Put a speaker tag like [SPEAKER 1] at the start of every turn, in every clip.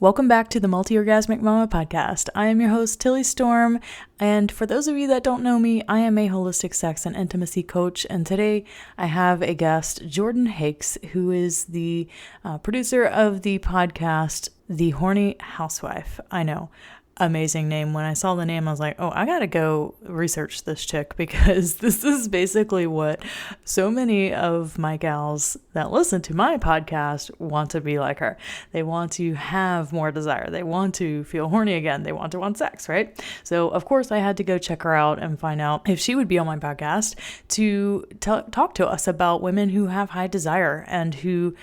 [SPEAKER 1] Welcome back to the Multiorgasmic Mama Podcast. I am your host, Tilly Storm, and for those of you that don't know me, I am a holistic sex and intimacy coach, and today I have a guest, Jordyn Hakes, who is the producer of the podcast, The Horny Housewife. I know. Amazing name. When I saw the name, I was like, oh, I gotta go research this chick because this is basically what so many of my gals that listen to my podcast want to be like her. They want to have more desire. They want to feel horny again. They want to want sex, right? So, of course, I had to go check her out and find out if she would be on my podcast to talk to us about women who have high desire and who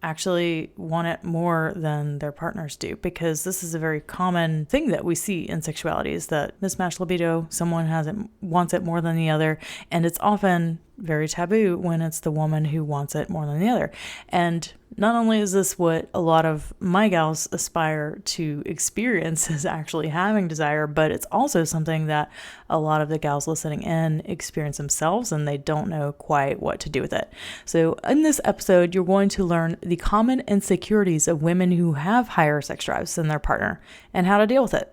[SPEAKER 1] actually want it more than their partners do, because this is a very common thing that we see in sexuality, is that mismatched libido, someone wants it more than the other, and it's often very taboo when it's the woman who wants it more than the other. And not only is this what a lot of my gals aspire to experience, is actually having desire, but it's also something that a lot of the gals listening in experience themselves, and they don't know quite what to do with it. So in this episode, you're going to learn the common insecurities of women who have higher sex drives than their partner and how to deal with it.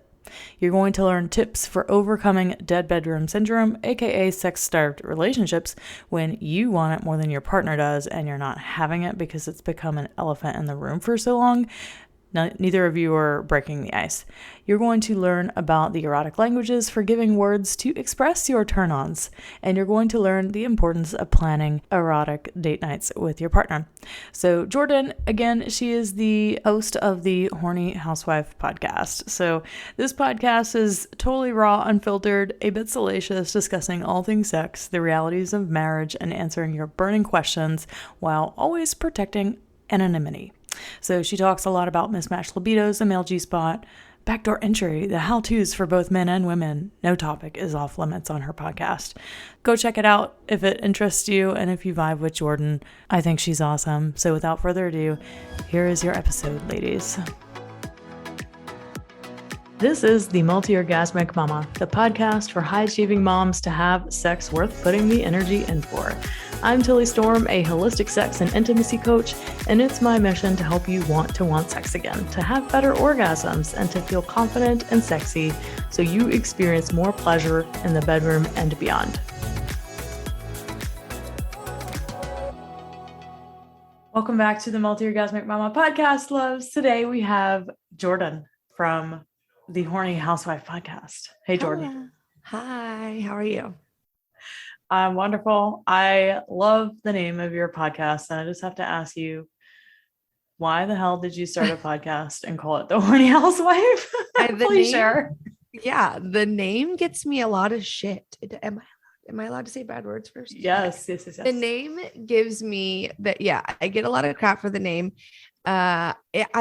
[SPEAKER 1] You're going to learn tips for overcoming dead bedroom syndrome, aka sex-starved relationships, when you want it more than your partner does and you're not having it because it's become an elephant in the room for so long. Neither of you are breaking the ice. You're going to learn about the erotic languages for giving words to express your turn-ons, and you're going to learn the importance of planning erotic date nights with your partner. So Jordyn, again, she is the host of the Horny Housewife Podcast. So this podcast is totally raw, unfiltered, a bit salacious, discussing all things sex, the realities of marriage, and answering your burning questions while always protecting anonymity. So she talks a lot about mismatched libidos, the male G-spot, backdoor entry, the how-tos for both men and women. No topic is off limits on her podcast. Go check it out if it interests you, and if you vibe with Jordyn. I think she's awesome. So without further ado, here is your episode, ladies. This is the Multiorgasmic Mama, the podcast for high-achieving moms to have sex worth putting the energy in for. I'm Tilly Storm, a holistic sex and intimacy coach, and it's my mission to help you want sex again, to have better orgasms, and to feel confident and sexy so you experience more pleasure in the bedroom and beyond. Welcome back to the Multiorgasmic Mama Podcast, loves. Today we have Jordyn from the Horny Housewife Podcast. Hey, Jordyn.
[SPEAKER 2] Hello. Hi, how are you?
[SPEAKER 1] I'm wonderful. I love the name of your podcast, and I just have to ask you, why the hell did you start a podcast and call it The Horny Housewife? Please share.
[SPEAKER 2] Yeah, the name gets me a lot of shit. Am I allowed to say bad words first?
[SPEAKER 1] Yes.
[SPEAKER 2] The name gives me that. Yeah, I get a lot of crap for the name. I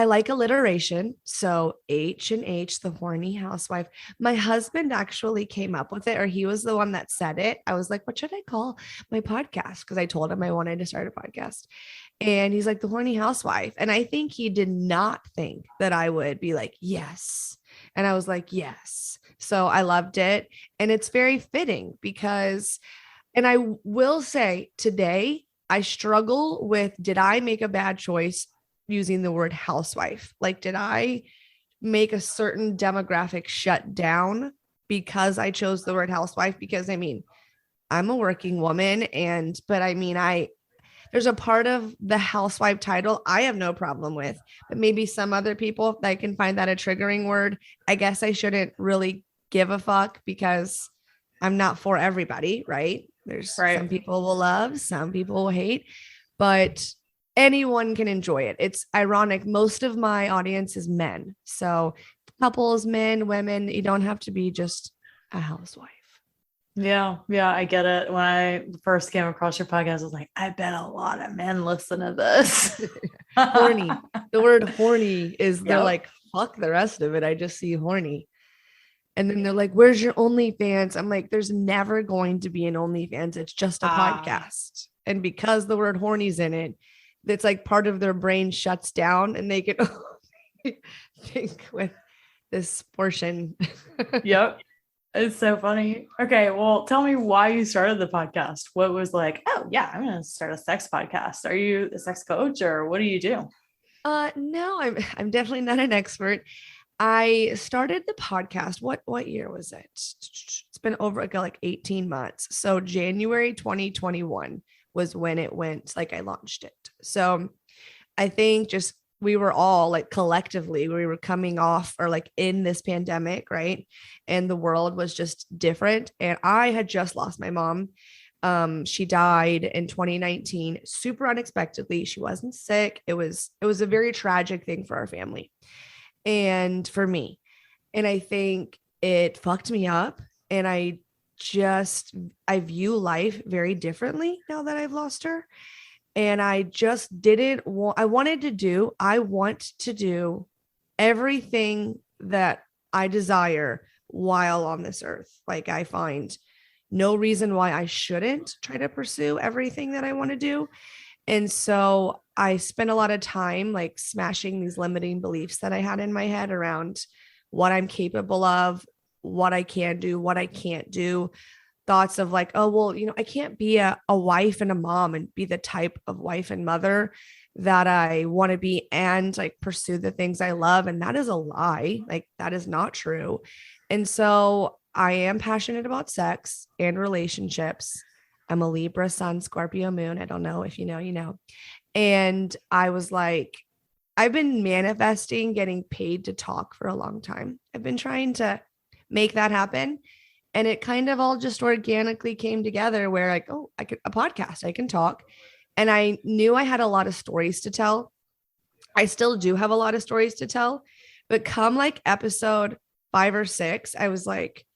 [SPEAKER 2] like alliteration. So H and H, the Horny Housewife. My husband actually came up with it, or he was the one that said it. I was like, what should I call my podcast? Because I told him I wanted to start a podcast. And he's like, the Horny Housewife. And I think he did not think that I would be like, yes. And I was like, yes. So I loved it. And it's very fitting because, and I will say today, I struggle with, did I make a bad choice using the word housewife? Like, did I make a certain demographic shut down because I chose the word housewife? Because I mean, I'm a working woman, there's a part of the housewife title I have no problem with, but maybe some other people that can find that a triggering word. I guess I shouldn't really give a fuck because I'm not for everybody, right? There's some people will love, some people will hate, but anyone can enjoy it. It's ironic. Most of my audience is men. So couples, men, women, you don't have to be just a housewife.
[SPEAKER 1] Yeah, I get it. When I first came across your podcast, I was like, I bet a lot of men listen to this.
[SPEAKER 2] Horny. The word horny is, they're like, fuck the rest of it. I just see horny. And then they're like, where's your OnlyFans? I'm like, there's never going to be an OnlyFans. It's just a podcast. And because the word horny's in it, it's like part of their brain shuts down and they can think with this portion.
[SPEAKER 1] Yep. It's so funny. Okay, well, tell me why you started the podcast. What was like, oh yeah, I'm going to start a sex podcast. Are you a sex coach or what do you do?
[SPEAKER 2] No, I'm definitely not an expert. I started the podcast. What year was it? It's been over like 18 months. So January 2021 was when it went, like I launched it. So I think just we were all like collectively, we were coming off or like in this pandemic, right? And the world was just different. And I had just lost my mom. She died in 2019, super unexpectedly. She wasn't sick. It was a very tragic thing for our family and for me. And I think it fucked me up. And I view life very differently now that I've lost her. And I just didn't want, I want to do everything that I desire while on this earth. Like I find no reason why I shouldn't try to pursue everything that I want to do. And so I spent a lot of time like smashing these limiting beliefs that I had in my head around what I'm capable of, what I can do, what I can't do. Thoughts of like, oh, well, I can't be a wife and a mom and be the type of wife and mother that I want to be and like pursue the things I love. And that is a lie. Like that is not true. And so I am passionate about sex and relationships. I'm a Libra sun, Scorpio moon. I don't know if you know, you know. And I was like, I've been manifesting getting paid to talk for a long time. I've been trying to make that happen. And it kind of all just organically came together where like, oh, a podcast, I can talk. And I knew I had a lot of stories to tell. I still do have a lot of stories to tell, but come like episode 5 or 6, I was like,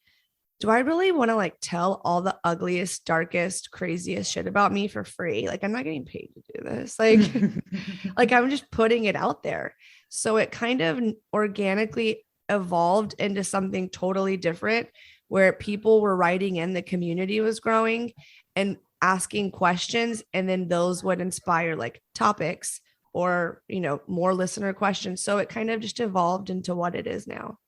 [SPEAKER 2] do I really want to like tell all the ugliest, darkest, craziest shit about me for free? Like, I'm not getting paid to do this. Like, like I'm just putting it out there. So it kind of organically evolved into something totally different where people were writing in, the community was growing and asking questions. And then those would inspire like topics or, more listener questions. So it kind of just evolved into what it is now.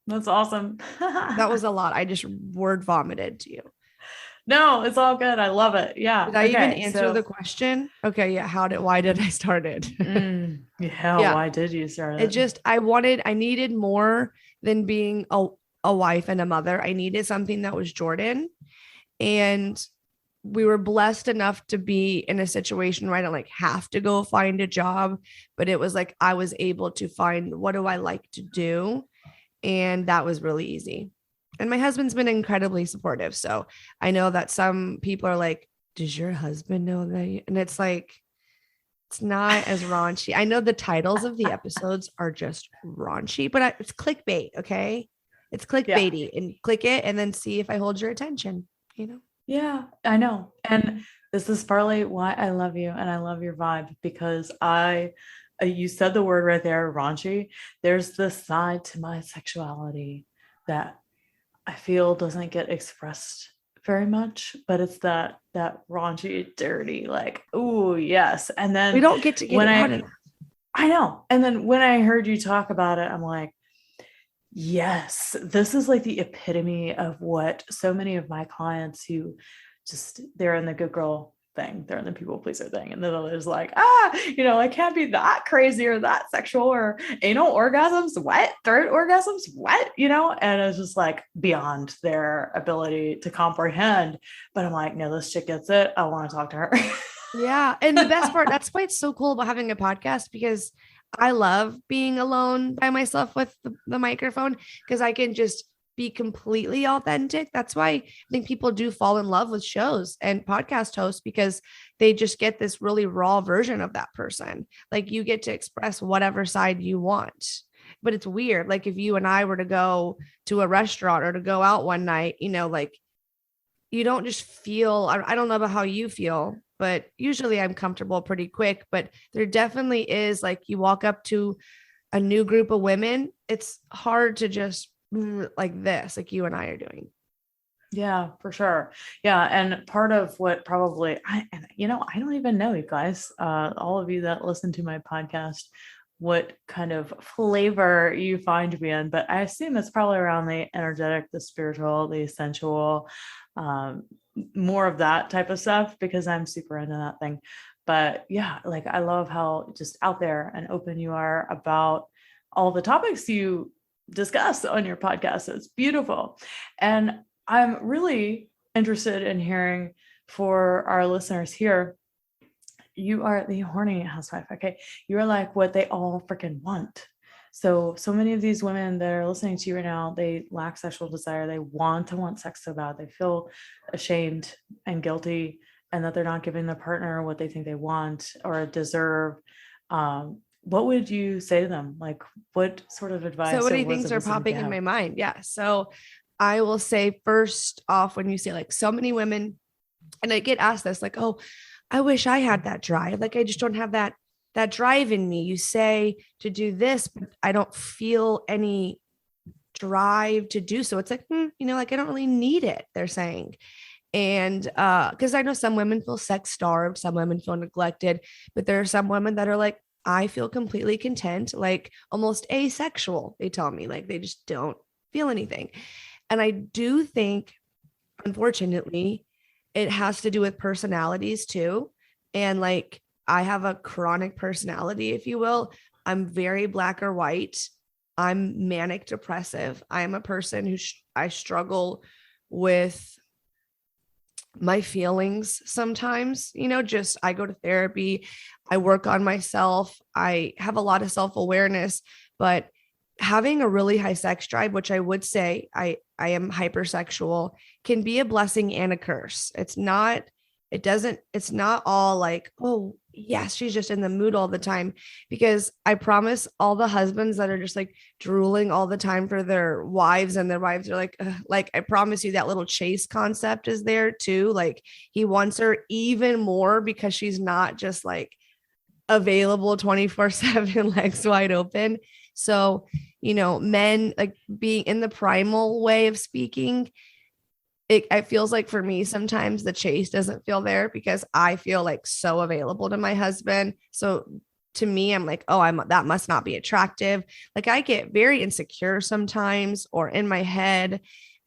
[SPEAKER 1] That's awesome.
[SPEAKER 2] That was a lot. I just word vomited to you.
[SPEAKER 1] No, it's all good. I love it. Yeah.
[SPEAKER 2] Did I even answer the question? Okay. Yeah. Why did I start it?
[SPEAKER 1] Yeah. Why did you start it?
[SPEAKER 2] I needed more than being a wife and a mother. I needed something that was Jordyn. And we were blessed enough to be in a situation where I don't like have to go find a job, but it was like, I was able to find, what do I like to do? And that was really easy. And my husband's been incredibly supportive. So I know that some people are like, does your husband know that? And it's like, it's not as raunchy. I know the titles of the episodes are just raunchy, but it's clickbait. Okay. It's clickbaity and click it and then see if I hold your attention,
[SPEAKER 1] Yeah, I know. And this is partly why I love you and I love your vibe because you said the word right there, raunchy. There's this side to my sexuality that I feel doesn't get expressed very much, but it's that raunchy, dirty, like, oh yes. And then
[SPEAKER 2] we don't get to get it out enough.
[SPEAKER 1] I know. And then when I heard you talk about it, I'm like, yes, this is like the epitome of what so many of my clients who they're in the good girl thing, they're in the people pleaser thing. And then there's like, I can't be that crazy or that sexual or anal orgasms. What? Third orgasms? What? And it's just like beyond their ability to comprehend. But I'm like, no, this chick gets it. I want to talk to her.
[SPEAKER 2] Yeah. And the best part, that's why it's so cool about having a podcast because I love being alone by myself with the microphone because I can just be completely authentic. That's why I think people do fall in love with shows and podcast hosts because they just get this really raw version of that person. Like you get to express whatever side you want. But it's weird. Like if you and I were to go to a restaurant or to go out one night, like you don't just feel, I don't know about how you feel, but usually I'm comfortable pretty quick, but there definitely is like you walk up to a new group of women. It's hard to just like this, like you and I are doing.
[SPEAKER 1] Yeah, for sure. Yeah. And part of what probably, I don't even know, you guys, all of you that listen to my podcast, what kind of flavor you find me in, but I assume it's probably around the energetic, the spiritual, the sensual, more of that type of stuff because I'm super into that thing. But yeah, like I love how just out there and open you are about all the topics you discuss on your podcast. It's beautiful. And I'm really interested in hearing for our listeners here. You are the horny housewife. Okay. You're like what they all freaking want. So many of these women that are listening to you right now, they lack sexual desire. They want sex so bad. They feel ashamed and guilty, and that they're not giving their partner what they think they want or deserve. What would you say to them? Like, what sort of advice?
[SPEAKER 2] So what do you think are popping in my mind? Yeah. So I will say first off, when you say like so many women, and I get asked this, like, oh, I wish I had that drive. Like, I just don't have that drive in me. You say to do this, but I don't feel any drive to do so. It's like, like I don't really need it, they're saying. And because I know some women feel sex starved, some women feel neglected, but there are some women that are like, I feel completely content, like almost asexual. They tell me like they just don't feel anything. And I do think, unfortunately, it has to do with personalities too. And like, I have a chronic personality, if you will. I'm very black or white. I'm manic depressive. I'm a person who I struggle with my feelings sometimes, just I go to therapy, I work on myself, I have a lot of self-awareness, but having a really high sex drive, which I would say I am hypersexual, can be a blessing and a curse. It's not all like, oh yes, she's just in the mood all the time, because I promise all the husbands that are just like drooling all the time for their wives, and their wives are like, I promise you that little chase concept is there too. Like he wants her even more because she's not just like available 24/7, legs wide open. So, men like being in the primal way of speaking, it feels like for me, sometimes the chase doesn't feel there because I feel like so available to my husband. So to me, I'm like, oh, that must not be attractive. Like I get very insecure sometimes, or in my head,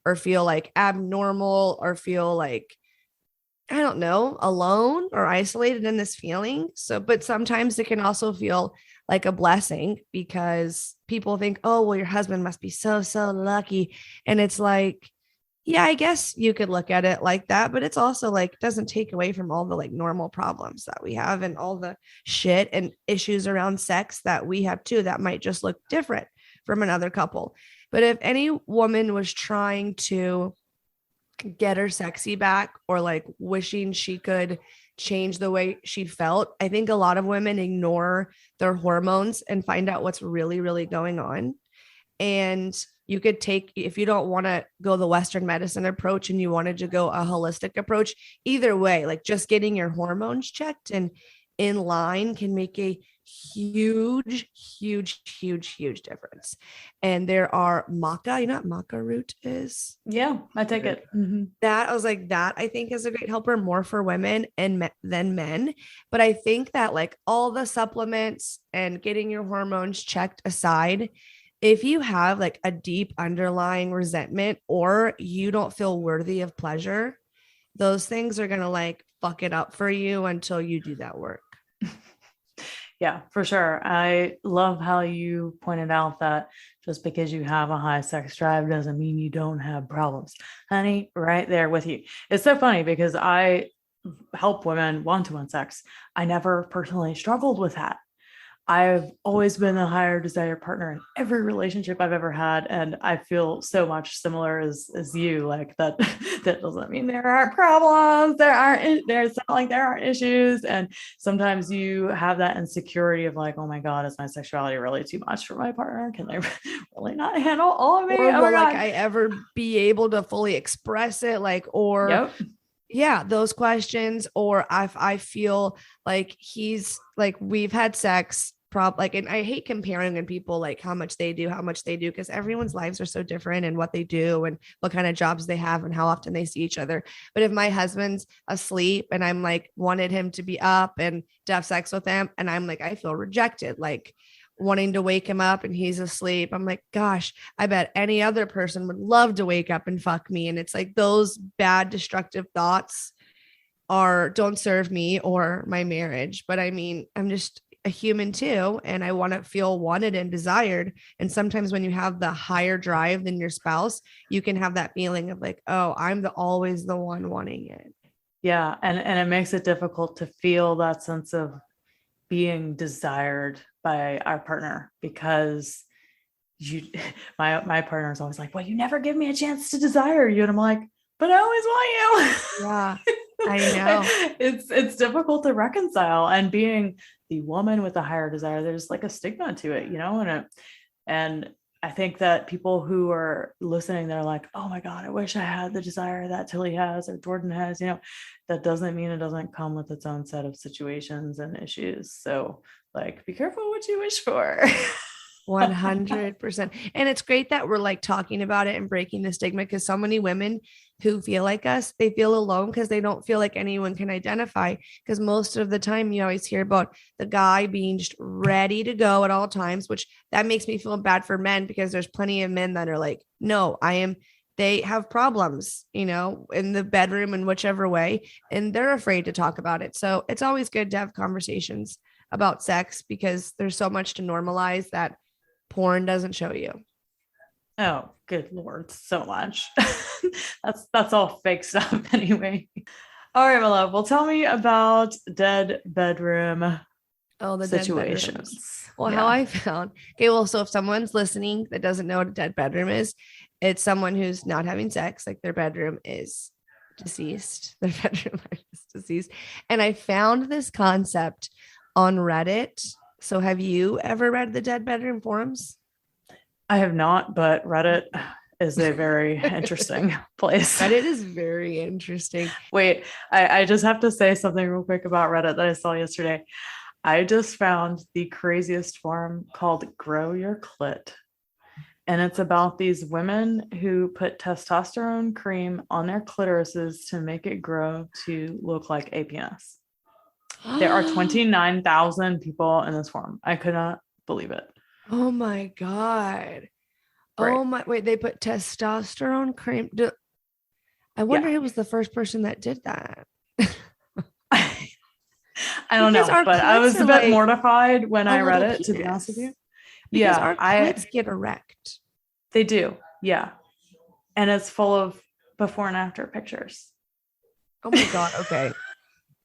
[SPEAKER 2] or feel like abnormal, or feel like, I don't know, alone or isolated in this feeling. So, but sometimes it can also feel like a blessing because people think, oh, well, your husband must be so, so lucky. And it's like, yeah, I guess you could look at it like that, but it's also like, doesn't take away from all the like normal problems that we have and all the shit and issues around sex that we have too, that might just look different from another couple. But if any woman was trying to get her sexy back, or like wishing she could change the way she felt, I think a lot of women ignore their hormones and find out what's really, really going on. And you could take, if you don't want to go the Western medicine approach and you wanted to go a holistic approach, either way, like just getting your hormones checked and in line can make a huge, huge, huge, huge difference. And there are maca, you know what maca root is?
[SPEAKER 1] Yeah, I take it. Mm-hmm.
[SPEAKER 2] That I was like, that I think is a great helper, more for women and than men. But I think that like all the supplements and getting your hormones checked aside, if you have like a deep underlying resentment, or you don't feel worthy of pleasure, those things are going to like fuck it up for you until you do that work.
[SPEAKER 1] Yeah, for sure. I love how you pointed out that just because you have a high sex drive doesn't mean you don't have problems. Honey, right there with you. It's so funny because I help women one-to-one sex. I never personally struggled with that. I've always been the higher desire partner in every relationship I've ever had. And I feel so much similar as you, like that doesn't mean there aren't problems. There's not like there aren't issues. And sometimes you have that insecurity of like, oh my God, is my sexuality really too much for my partner? Can they really not handle all of me?
[SPEAKER 2] Or will like I ever be able to fully express it? Like, or
[SPEAKER 1] yep.
[SPEAKER 2] Yeah, those questions. Or if I feel like he's like, we've had sex, and I hate comparing when people like how much they do, because everyone's lives are so different and what they do and what kind of jobs they have and how often they see each other. But if my husband's asleep and I'm like wanted him to be up and to have sex with him, and I'm like, I feel rejected, like wanting to wake him up and he's asleep, I'm like, gosh, I bet any other person would love to wake up and fuck me. And it's like those bad, destructive thoughts don't serve me or my marriage. But I mean, I'm just a human too, and I want to feel wanted and desired. And sometimes when you have the higher drive than your spouse, you can have that feeling of like, oh, I'm always the one wanting it.
[SPEAKER 1] Yeah. And it makes it difficult to feel that sense of being desired by our partner, because my partner is always like, well, you never give me a chance to desire you. And I'm like, but I always want you.
[SPEAKER 2] Yeah, I know.
[SPEAKER 1] It's difficult to reconcile, and being the woman with a higher desire, there's like a stigma to it, and I think that people who are listening, they're like, oh my God, I wish I had the desire that Tilly has or Jordyn has, that doesn't mean it doesn't come with its own set of situations and issues. So like, be careful what you wish for.
[SPEAKER 2] 100%. And it's great that we're like talking about it and breaking the stigma, because so many women who feel like us, they feel alone because they don't feel like anyone can identify. Because most of the time you always hear about the guy being just ready to go at all times, which that makes me feel bad for men, because there's plenty of men that are like, no, they have problems, in the bedroom in whichever way, and they're afraid to talk about it. So it's always good to have conversations about sex, because there's so much to normalize that porn doesn't show you.
[SPEAKER 1] Oh, good Lord. So much. That's all fake stuff anyway. All right, my love. Well, tell me about dead bedroom situations.
[SPEAKER 2] Well, how I found. Okay, well, so if someone's listening that doesn't know what a dead bedroom is, it's someone who's not having sex, like their bedroom is deceased. Their bedroom is deceased. And I found this concept on Reddit. So have you ever read the dead bedroom forums?
[SPEAKER 1] I have not, but Reddit is a very interesting place.
[SPEAKER 2] Reddit is very interesting.
[SPEAKER 1] Wait, I just have to say something real quick about Reddit that I saw yesterday. I just found the craziest forum called Grow Your Clit. And it's about these women who put testosterone cream on their clitorises to make it grow to look like a penis. There are 29,000 people in this forum. I could not believe it.
[SPEAKER 2] Oh my God. Right. Oh my, wait, they put testosterone cream. I wonder who was the first person that did that.
[SPEAKER 1] I don't know, but I was a bit mortified when I read it, to be honest with you.
[SPEAKER 2] Because our clits get erect.
[SPEAKER 1] They do. Yeah. And it's full of before and after pictures.
[SPEAKER 2] Oh my God. Okay.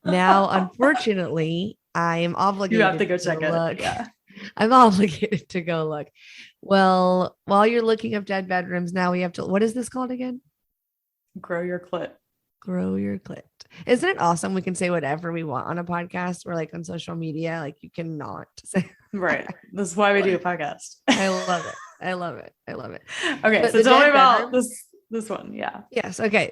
[SPEAKER 2] Now, unfortunately, I am obligated.
[SPEAKER 1] You have to go check it. Yeah.
[SPEAKER 2] I'm obligated to go look. Well, while you're looking up dead bedrooms, now we have to, what is this called again?
[SPEAKER 1] Grow Your Clit.
[SPEAKER 2] Grow Your Clit. Isn't it awesome? We can say whatever we want on a podcast, or like on social media, like you cannot say.
[SPEAKER 1] Right. This is why we do a podcast.
[SPEAKER 2] I love it. I love it. I love it.
[SPEAKER 1] Okay.
[SPEAKER 2] But
[SPEAKER 1] so tell me about this one. Yeah.
[SPEAKER 2] Yes. Okay.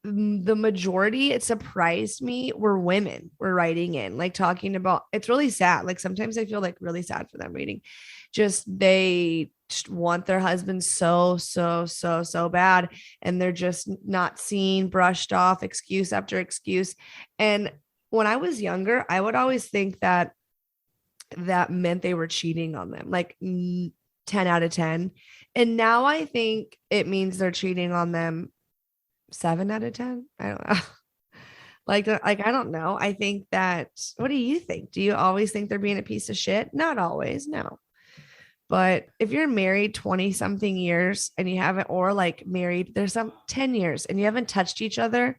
[SPEAKER 2] The majority, it surprised me, were women were writing in, like talking about, it's really sad. Like sometimes I feel like really sad for them reading. They just want their husbands so bad. And they're just not seen, brushed off, excuse after excuse. And when I was younger, I would always think that meant they were cheating on them, like 10 out of 10. And now I think it means they're cheating on them 7 out of 10. I don't know. like I don't know. I think that, what do you think? Do you always think they're being a piece of shit? Not always, no. But if you're married 20 something years and you haven't, or like married, there's some 10 years and you haven't touched each other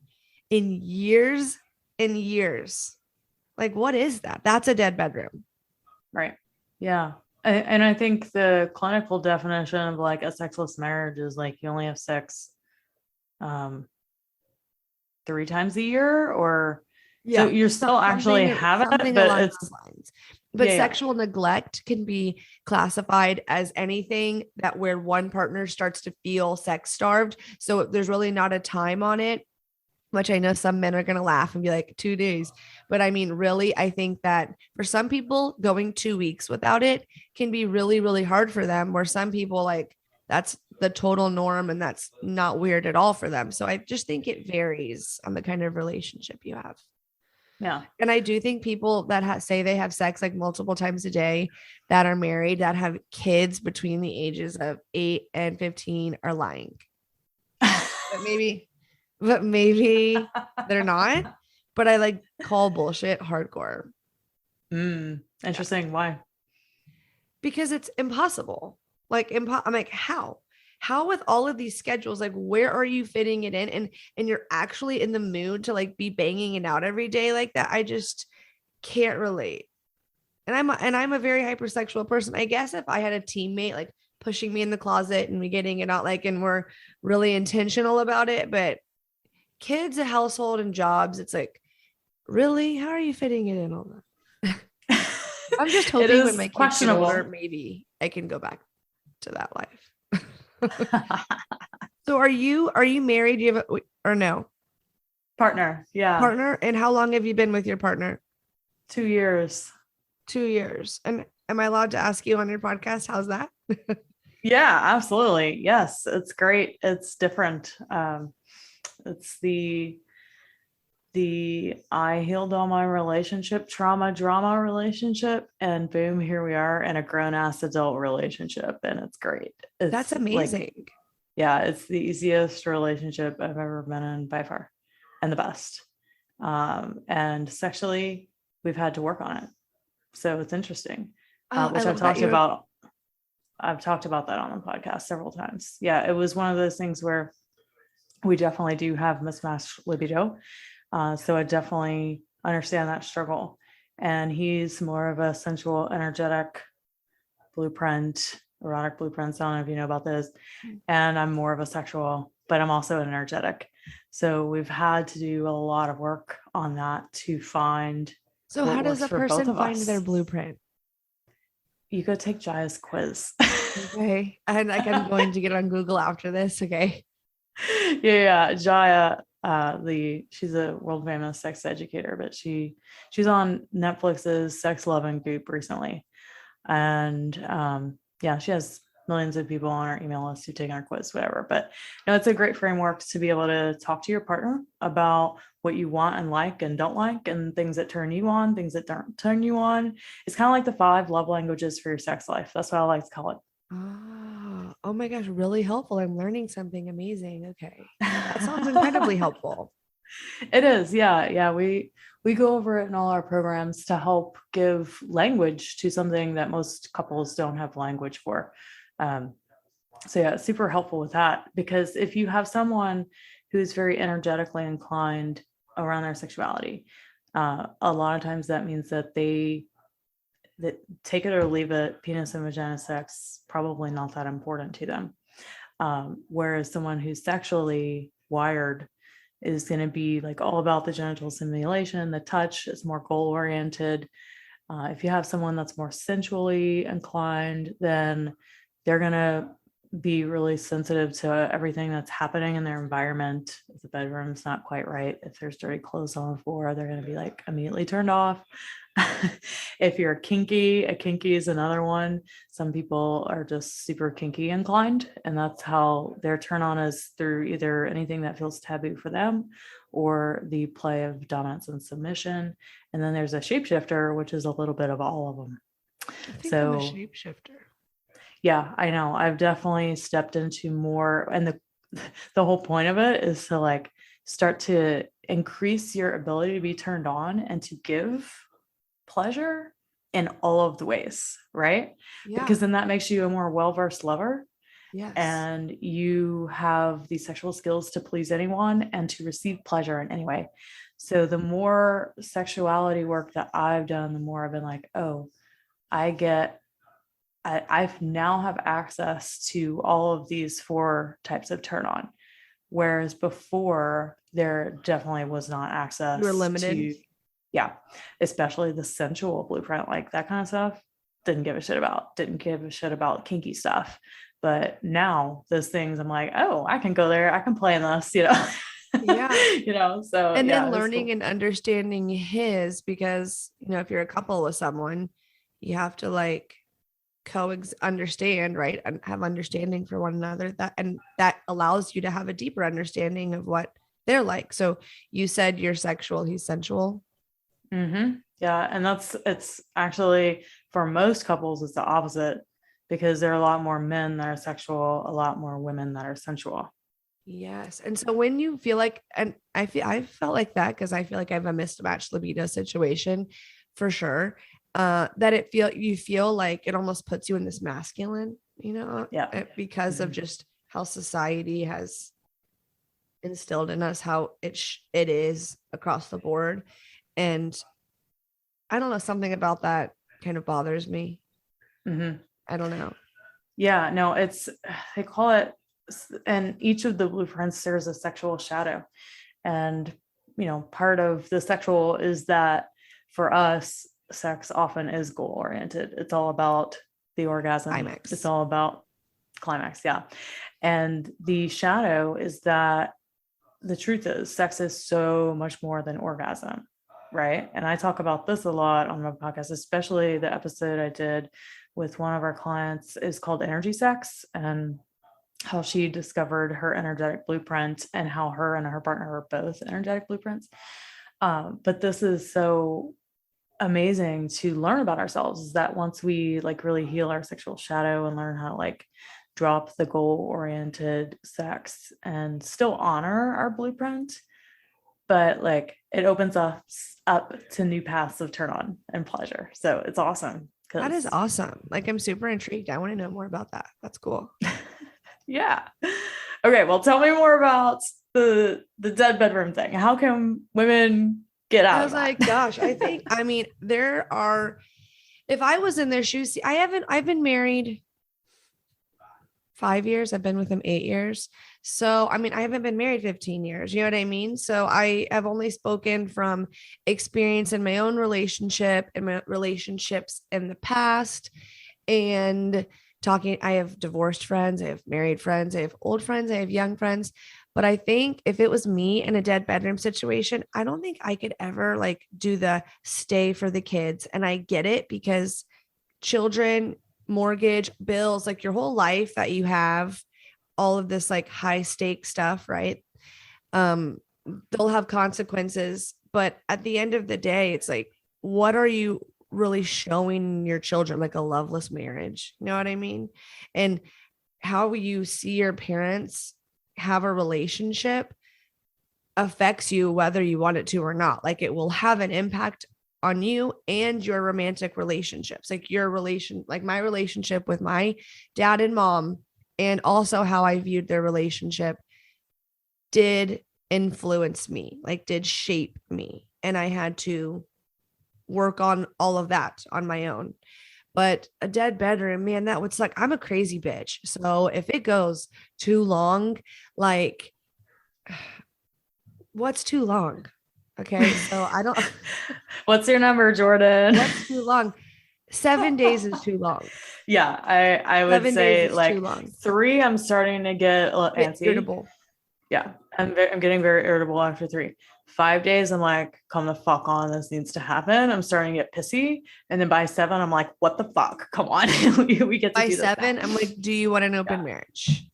[SPEAKER 2] in years and years. Like, what is that? That's a dead bedroom.
[SPEAKER 1] Right. Yeah. And I think the clinical definition of like a sexless marriage is like you only have sex 3 times a year, or so you're still actually having it, but it's lines.
[SPEAKER 2] But sexual neglect can be classified as anything that where one partner starts to feel sex starved. So there's really not a time on it, which I know some men are going to laugh and be like 2 days. But I mean, really, I think that for some people going 2 weeks without it can be really, really hard for them, where some people like that's the total norm and that's not weird at all for them. So I just think it varies on the kind of relationship you have.
[SPEAKER 1] Yeah.
[SPEAKER 2] And I do think people that say they have sex like multiple times a day, that are married, that have kids between the ages of 8 and 15 are lying. but maybe they're not. but I like call bullshit hardcore.
[SPEAKER 1] Interesting. Why?
[SPEAKER 2] Because it's impossible. Like I'm like, how with all of these schedules, like where are you fitting it in? And you're actually in the mood to like be banging it out every day like that. I just can't relate. And I'm a very hypersexual person. I guess if I had a teammate like pushing me in the closet and we getting it out, like, and we're really intentional about it, but kids, a household, and jobs, it's like, really, how are you fitting it in all that? I'm just hoping when my kids get older, maybe I can go back to that life. So are you married? Do you have or no?
[SPEAKER 1] Partner. Yeah.
[SPEAKER 2] Partner. And how long have you been with your partner?
[SPEAKER 1] 2 years.
[SPEAKER 2] 2 years. And am I allowed to ask you on your podcast? How's that?
[SPEAKER 1] Yeah, absolutely. Yes. It's great. It's different. It's the I healed all my relationship trauma drama relationship, and boom, here we are in a grown-ass adult relationship, and it's great.
[SPEAKER 2] That's amazing.
[SPEAKER 1] Like, yeah, it's the easiest relationship I've ever been in by far, and the best. And sexually, we've had to work on it, so it's interesting, which I've talked about. I've talked about that on the podcast several times. Yeah, it was one of those things where we definitely do have mismatched libido. So I definitely understand that struggle. And he's more of a sensual, energetic blueprint, erotic blueprints. I don't know if you know about this. And I'm more of a sexual, but I'm also energetic. So we've had to do a lot of work on that to find.
[SPEAKER 2] So how does a person find their blueprint?
[SPEAKER 1] You go take Jaya's quiz.
[SPEAKER 2] Okay. And like, I'm going to get on Google after this. Okay.
[SPEAKER 1] Yeah. Jaya, she's a world famous sex educator, but she's on Netflix's Sex Loving Goop recently. And yeah, she has millions of people on our email list who take our quiz, whatever. But no, it's a great framework to be able to talk to your partner about what you want and like and don't like, and things that turn you on, things that don't turn you on. It's kind of like the 5 love languages for your sex life. That's what I like to call it.
[SPEAKER 2] Oh my gosh, really helpful. I'm learning something amazing. Okay. That sounds incredibly helpful.
[SPEAKER 1] It is. Yeah. Yeah. We go over it in all our programs to help give language to something that most couples don't have language for. So yeah, it's super helpful with that, because if you have someone who's very energetically inclined around their sexuality, a lot of times that means that that take it or leave it, penis and vagina sex, probably not that important to them. Whereas someone who's sexually wired is going to be like all about the genital stimulation, the touch is more goal oriented. If you have someone that's more sensually inclined, then they're going to be really sensitive to everything that's happening in their environment. If the bedroom's not quite right, if there's dirty clothes on the floor, they're going to be like immediately turned off. If you're kinky, a kinky is another one. Some people are just super kinky inclined, and that's how their turn on is, through either anything that feels taboo for them or the play of dominance and submission. And then there's a shapeshifter, which is a little bit of all of them.
[SPEAKER 2] I think I'm a shapeshifter.
[SPEAKER 1] Yeah, I know. I've definitely stepped into more, and the whole point of it is to like start to increase your ability to be turned on and to give pleasure in all of the ways, right? Yeah. Because then that makes you a more well-versed lover.
[SPEAKER 2] Yes.
[SPEAKER 1] And you have the sexual skills to please anyone and to receive pleasure in any way. So the more sexuality work that I've done, the more I've been like, oh, I've now have access to all of these 4 types of turn on. Whereas before, there definitely was not access.
[SPEAKER 2] You were limited.
[SPEAKER 1] Yeah, especially the sensual blueprint, like that kind of stuff. Didn't give a shit about kinky stuff. But now those things, I'm like, oh, I can go there. I can play in this, Yeah. So.
[SPEAKER 2] And then learning and understanding his, because, if you're a couple with someone, you have to like understand, right? And have understanding for one another, that allows you to have a deeper understanding of what they're like. So you said you're sexual, he's sensual.
[SPEAKER 1] Mm-hmm. Yeah. And it's actually, for most couples, it's the opposite, because there are a lot more men that are sexual, a lot more women that are sensual.
[SPEAKER 2] Yes. And so when you feel like, and I felt like that because I feel like I have a mismatched libido situation for sure. You feel like it almost puts you in this masculine,
[SPEAKER 1] Yeah.
[SPEAKER 2] because of just how society has instilled in us how it is across the board. And I don't know, something about that kind of bothers me.
[SPEAKER 1] Mm-hmm.
[SPEAKER 2] I don't know.
[SPEAKER 1] Yeah, no, they call it, and each of the blueprints, there's a sexual shadow. And, part of the sexual is that for us, sex often is goal oriented. It's all about the orgasm.
[SPEAKER 2] Climax.
[SPEAKER 1] It's all about climax. Yeah. And the shadow is that the truth is sex is so much more than orgasm. Right. And I talk about this a lot on my podcast, especially the episode I did with one of our clients is called Energy Sex, and how she discovered her energetic blueprint and how her and her partner are both energetic blueprints. But this is so amazing to learn about ourselves, is that once we like really heal our sexual shadow and learn how to like drop the goal oriented sex and still honor our blueprint, but like it opens us up to new paths of turn on and pleasure. So it's awesome.
[SPEAKER 2] That is awesome. Like, I'm super intrigued. I want to know more about that. That's cool.
[SPEAKER 1] Yeah. Okay. Well, tell me more about the dead bedroom thing. How can women get out?
[SPEAKER 2] I was like, gosh, I mean, if I was in their shoes, I've been married 5 years. I've been with him 8 years. So, I mean, I haven't been married 15 years. You know what I mean? So I have only spoken from experience in my own relationship and my relationships in the past, and talking. I have divorced friends, I have married friends, I have old friends, I have young friends. But I think if it was me in a dead bedroom situation, I don't think I could ever like do the stay for the kids. And I get it, because children, mortgage, bills, like your whole life that you have, all of this like high stake stuff, right? They'll have consequences. But at the end of the day, it's like, what are you really showing your children? Like a loveless marriage, you know what I mean? And how you see your parents have a relationship affects you whether you want it to or not. Like it will have an impact on you and your romantic relationships, like like my relationship with my dad and mom, and also how I viewed their relationship did influence me, like did shape me. And I had to work on all of that on my own. But a dead bedroom, man, that would suck. I'm a crazy bitch. So if it goes too long, like, what's too long? Okay. So I don't.
[SPEAKER 1] What's your number, Jordyn?
[SPEAKER 2] What's too long? 7 days is too long.
[SPEAKER 1] Yeah. I would say like 3, I'm starting to get a little antsy.
[SPEAKER 2] Irritable.
[SPEAKER 1] Yeah. I'm getting very irritable after 3. 5 days, I'm like, come the fuck on, this needs to happen. I'm starting to get pissy. And then by 7, I'm like, what the fuck? Come on. we get to
[SPEAKER 2] by
[SPEAKER 1] do
[SPEAKER 2] 7, I'm like, do you want an open marriage?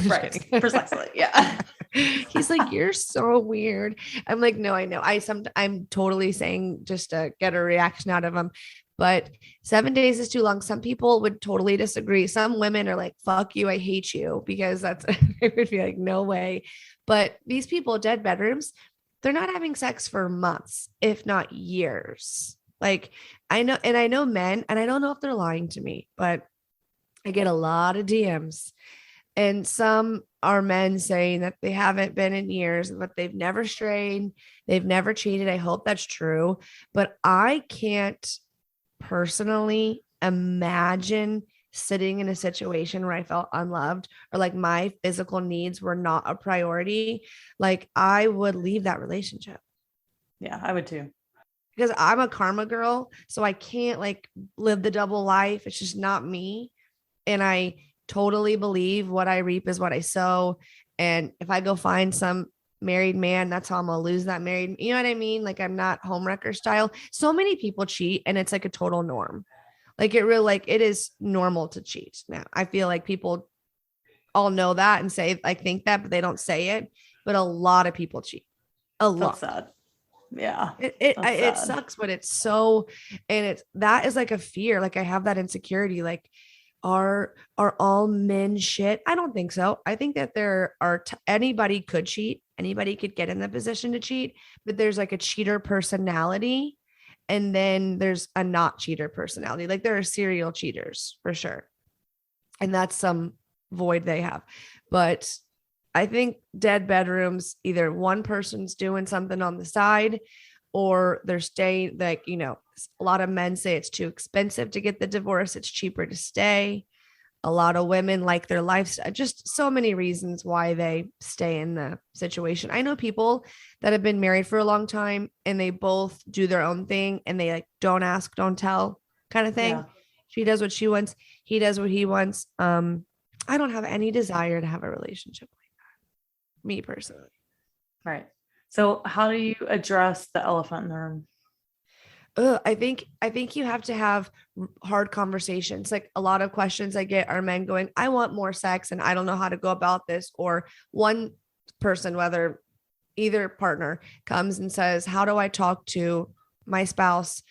[SPEAKER 1] Right. Precisely. Yeah.
[SPEAKER 2] He's like, you're so weird. I'm like, no, I know. I'm totally saying just to get a reaction out of him. But 7 days is too long. Some people would totally disagree. Some women are like, fuck you, I hate you, because that's, I would be like, no way. But these people, dead bedrooms, they're not having sex for months, if not years. Like I know men, and I don't know if they're lying to me, but I get a lot of DMs, and some are men saying that they haven't been in years, but they've never strayed. They've never cheated. I hope that's true, but I can't personally imagine sitting in a situation where I felt unloved, or like my physical needs were not a priority. Like I would leave that relationship.
[SPEAKER 1] Yeah, I would too.
[SPEAKER 2] Because I'm a karma girl. So I can't like live the double life. It's just not me. And I totally believe what I reap is what I sow. And if I go find some married man, that's how I'm gonna lose that married. You know what I mean? Like I'm not homewrecker style. So many people cheat, and it's like a total norm. Like it is normal to cheat. Now I feel like people all know that and say, I think that, but they don't say it. But a lot of people cheat. A lot.
[SPEAKER 1] That's sad. Yeah.
[SPEAKER 2] It sucks, but it's so, and that is like a fear. Like I have that insecurity. Like are all men shit? I don't think so. I think that there are anybody could cheat. Anybody could get in the position to cheat, but there's like a cheater personality, and then there's a not cheater personality. Like there are serial cheaters for sure. And that's some void they have. But I think dead bedrooms, either one person's doing something on the side or they're staying, like, a lot of men say it's too expensive to get the divorce. It's cheaper to stay. A lot of women like their lifestyle, just so many reasons why they stay in the situation. I know people that have been married for a long time and they both do their own thing and they like don't ask, don't tell kind of thing. Yeah. She does what she wants. He does what he wants. I don't have any desire to have a relationship like that, me personally.
[SPEAKER 1] Right. So how do you address the elephant in the room?
[SPEAKER 2] I think you have to have hard conversations. Like a lot of questions I get are men going, I want more sex and I don't know how to go about this. Or one person, whether either partner comes and says, how do I talk to my spouse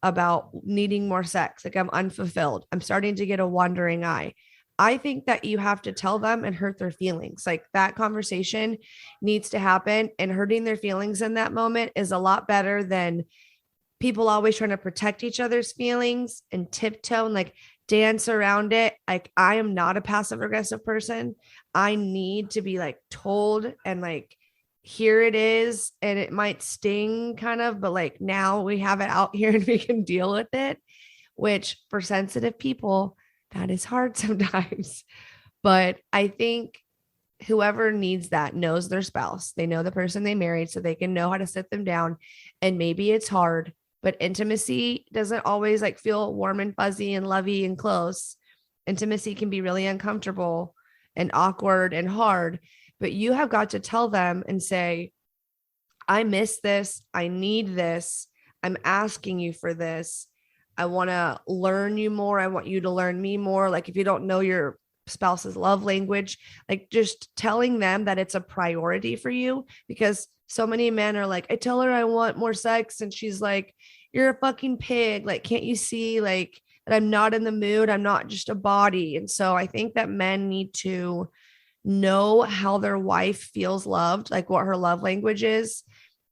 [SPEAKER 2] about needing more sex? Like I'm unfulfilled. I'm starting to get a wandering eye. I think that you have to tell them and hurt their feelings. Like that conversation needs to happen, and hurting their feelings in that moment is a lot better than people always trying to protect each other's feelings and tiptoe and like dance around it. Like I am not a passive aggressive person. I need to be like told and like, here it is. And it might sting kind of, but like now we have it out here and we can deal with it, which for sensitive people, that is hard sometimes. But I think whoever needs that knows their spouse. They know the person they married, so they can know how to sit them down. And maybe it's hard, but intimacy doesn't always like feel warm and fuzzy and lovey and close. Intimacy can be really uncomfortable and awkward and hard, but you have got to tell them and say, I miss this. I need this. I'm asking you for this. I want to learn you more. I want you to learn me more. Like if you don't know your spouse's love language, like just telling them that it's a priority for you, because so many men are like, I tell her I want more sex and she's like, you're a fucking pig. Like, can't you see like that I'm not in the mood? I'm not just a body. And so I think that men need to know how their wife feels loved, like what her love language is,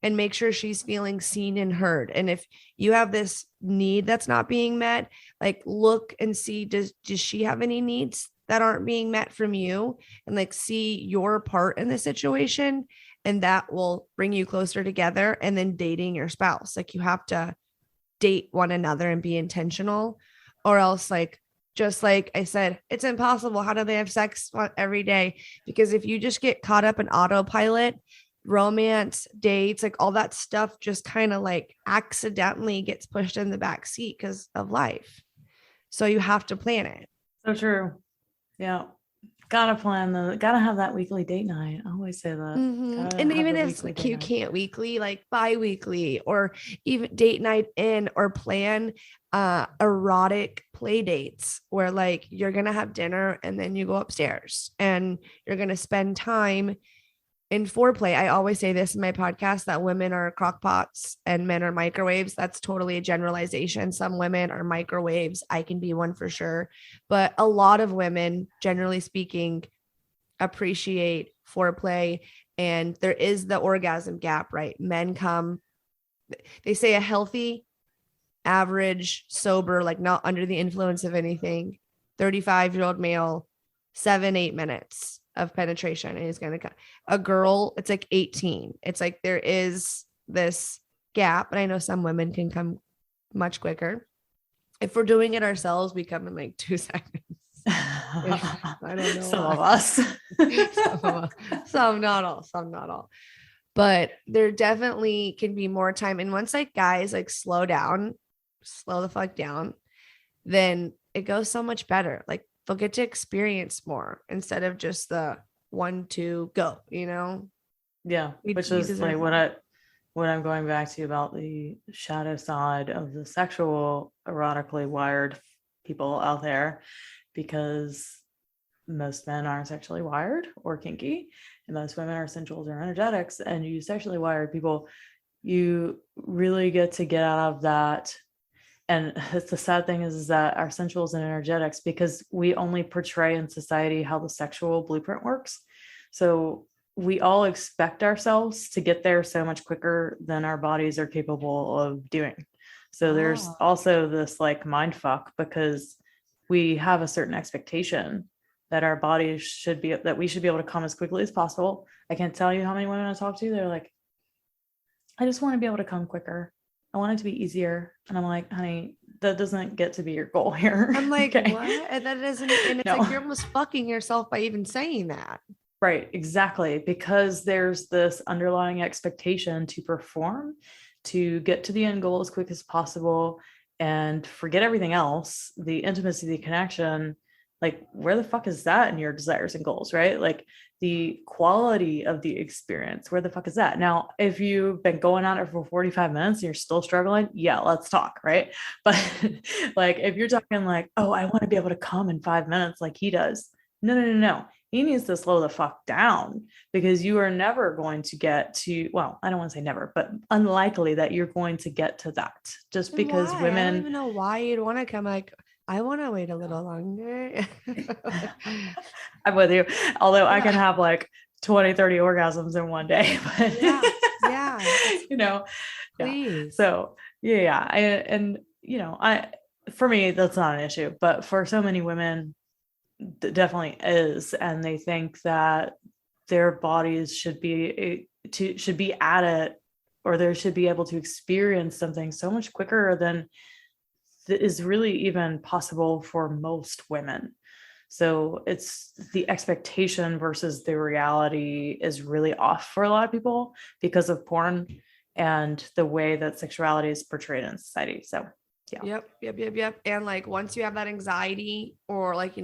[SPEAKER 2] and make sure she's feeling seen and heard. And if you have this need that's not being met, like look and see, does she have any needs that aren't being met from you, and like see your part in the situation, and that will bring you closer together. And then dating your spouse, like you have to date one another and be intentional, or else like, just like I said, it's impossible. How do they have sex every day? Because if you just get caught up in autopilot, romance, dates, like all that stuff just kind of like accidentally gets pushed in the back seat because of life. So you have to plan it.
[SPEAKER 1] So true. Yeah. Gotta gotta have that weekly date night. I always say that.
[SPEAKER 2] Mm-hmm. And even if like you can't weekly, like bi-weekly, or even date night in, or plan erotic play dates where like you're gonna have dinner and then you go upstairs and you're gonna spend time in foreplay. I always say this in my podcast, that women are crock pots and men are microwaves. That's totally a generalization. Some women are microwaves. I can be one for sure. But a lot of women, generally speaking, appreciate foreplay. And there is the orgasm gap, right? Men come, they say a healthy, average, sober, like not under the influence of anything, 35-year-old male, 7-8 minutes of penetration, and he's gonna come. A girl, it's like 18. It's like there is this gap, and I know some women can come much quicker. If we're doing it ourselves, we come in like 2 seconds. I don't know.
[SPEAKER 1] Some of us.
[SPEAKER 2] Some, not all. But there definitely can be more time. And once like guys like slow the fuck down, then it goes so much better. Like they'll get to experience more instead of just the 1, 2, go, you know?
[SPEAKER 1] Yeah. Which is like what I'm going back to about the shadow side of the sexual erotically wired people out there, because most men aren't sexually wired or kinky, and most women are sensuals or energetics. And you sexually wired people, you really get to get out of that And it's the sad thing is that our sensuals and energetics, because we only portray in society how the sexual blueprint works. So we all expect ourselves to get there so much quicker than our bodies are capable of doing. So there's also this like mind fuck, because we have a certain expectation that our bodies should be, that we should be able to come as quickly as possible. I can't tell you how many women I talk to, they're like, I just want to be able to come quicker. I want it to be easier. And I'm like, honey, that doesn't get to be your goal here.
[SPEAKER 2] I'm like, okay. What? And that isn't, and it's like, you're almost fucking yourself by even saying that.
[SPEAKER 1] Right, exactly. Because there's this underlying expectation to perform, to get to the end goal as quick as possible and forget everything else, the intimacy, the connection. Like, where the fuck is that in your desires and goals, right? Like the quality of the experience, where the fuck is that? Now, if you've been going on it for 45 minutes and you're still struggling, yeah, let's talk, right? But like, if you're talking like, oh, I want to be able to come in 5 minutes like he does. No. He needs to slow the fuck down, because you are never going to get to, well, I don't want to say never, but unlikely that you're going to get to that, just because women,
[SPEAKER 2] I don't even know why you'd want to come. Like, I want to wait a little longer.
[SPEAKER 1] I'm with you. Although I can have like 20, 30 orgasms in one day, but
[SPEAKER 2] yeah.
[SPEAKER 1] You know,
[SPEAKER 2] please.
[SPEAKER 1] Yeah. So for me, that's not an issue, but for so many women, definitely is, and they think that their bodies should be at it, or they should be able to experience something so much quicker than is really even possible for most women. So it's the expectation versus the reality is really off for a lot of people because of porn and the way that sexuality is portrayed in society. So yeah.
[SPEAKER 2] Yep. And like, once you have that anxiety, or like,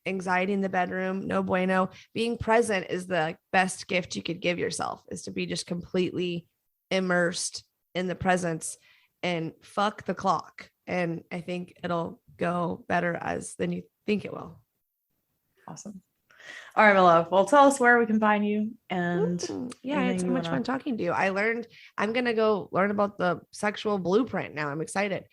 [SPEAKER 2] anxiety in the bedroom, no bueno, being present is the best gift you could give yourself, is to be just completely immersed in the presence and fuck the clock. And I think it'll go better than you think it will.
[SPEAKER 1] Awesome. All right, my love. Well, tell us where we can find you. And
[SPEAKER 2] I had so much fun talking to you. I'm going to go learn about the sexual blueprint now. I'm excited.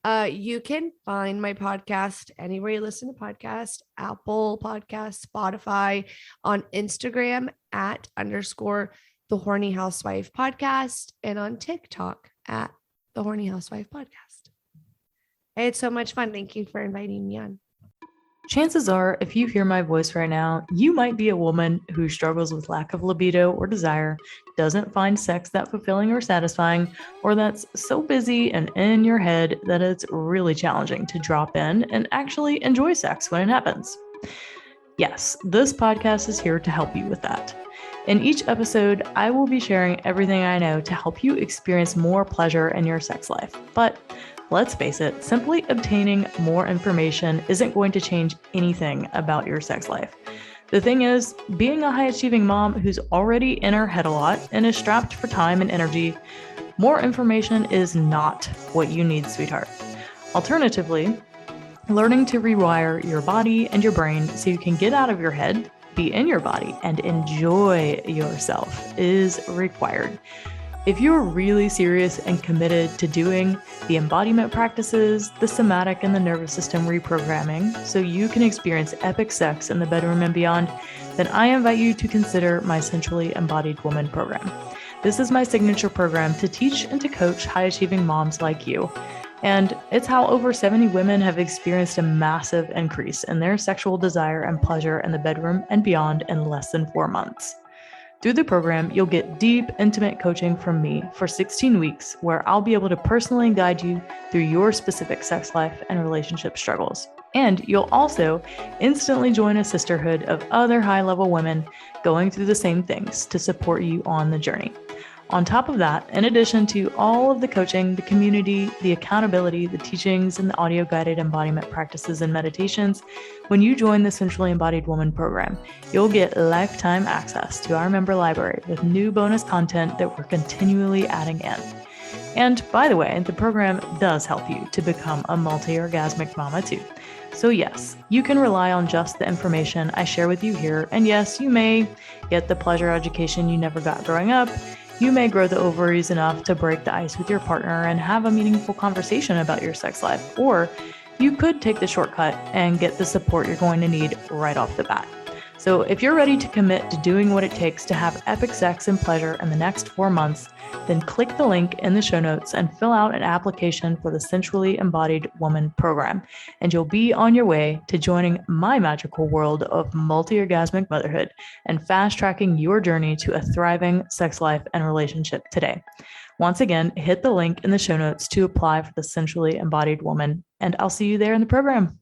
[SPEAKER 2] You can find my podcast anywhere you listen to podcasts, Apple Podcasts, Spotify, on Instagram @_ the Horny Housewife Podcast, and on TikTok @ the Horny Housewife Podcast. I had so much fun. Thank you for inviting me on.
[SPEAKER 1] Chances are, if you hear my voice right now, you might be a woman who struggles with lack of libido or desire, doesn't find sex that fulfilling or satisfying, or that's so busy and in your head that it's really challenging to drop in and actually enjoy sex when it happens. Yes, this podcast is here to help you with that. In each episode, I will be sharing everything I know to help you experience more pleasure in your sex life. But let's face it, simply obtaining more information isn't going to change anything about your sex life. The thing is, being a high-achieving mom who's already in her head a lot and is strapped for time and energy, more information is not what you need, sweetheart. Alternatively, learning to rewire your body and your brain so you can get out of your head, be in your body, and enjoy yourself is required. If you're really serious and committed to doing the embodiment practices, the somatic and the nervous system reprogramming, so you can experience epic sex in the bedroom and beyond, then I invite you to consider my Sensually Embodied Woman program. This is my signature program to teach and to coach high-achieving moms like you. And it's how over 70 women have experienced a massive increase in their sexual desire and pleasure in the bedroom and beyond in less than 4 months. Through the program, you'll get deep, intimate coaching from me for 16 weeks, where I'll be able to personally guide you through your specific sex life and relationship struggles. And you'll also instantly join a sisterhood of other high-level women going through the same things to support you on the journey. On top of that, in addition to all of the coaching, the community, the accountability, the teachings, and the audio-guided embodiment practices and meditations, when you join the Sensually Embodied Woman program, you'll get lifetime access to our member library with new bonus content that we're continually adding in. And by the way, the program does help you to become a multi-orgasmic mama too. So yes, you can rely on just the information I share with you here. And yes, you may get the pleasure education you never got growing up. You may grow the ovaries enough to break the ice with your partner and have a meaningful conversation about your sex life, or you could take the shortcut and get the support you're going to need right off the bat. So if you're ready to commit to doing what it takes to have epic sex and pleasure in the next 4 months, then click the link in the show notes and fill out an application for the Sensually Embodied Woman program, and you'll be on your way to joining my magical world of multiorgasmic motherhood and fast-tracking your journey to a thriving sex life and relationship today. Once again, hit the link in the show notes to apply for the Sensually Embodied Woman, and I'll see you there in the program.